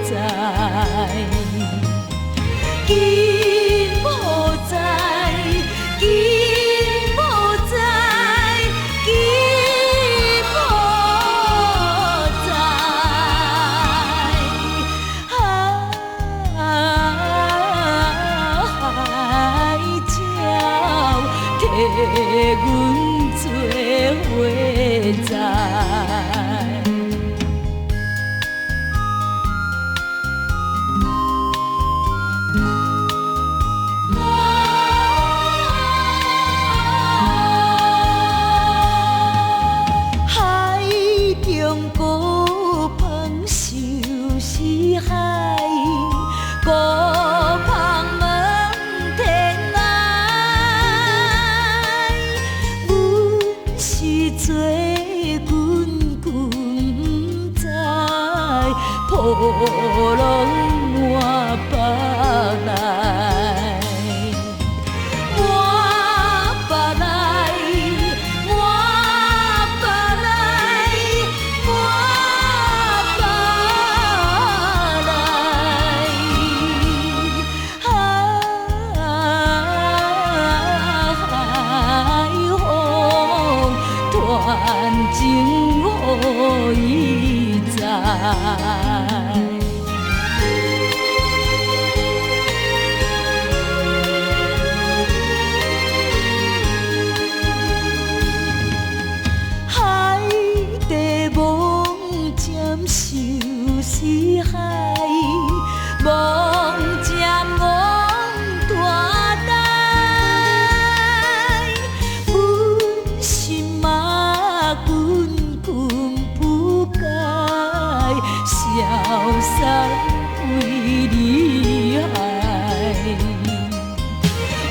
知，今无知，今无知，今无知，才替阮做伙知。孤芳问天涯，阮是做君君不知，破浪满腹来，满腹来，满腹来，满腹来。感情予伊知，海地梦渐受死海，梦渐梦大台，阮心嘛。君君不改，潇洒为你害，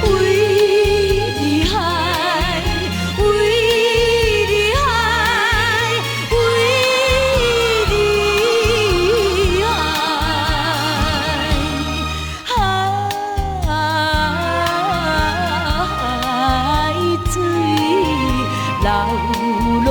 为你害，为你害，为你害，海水流落。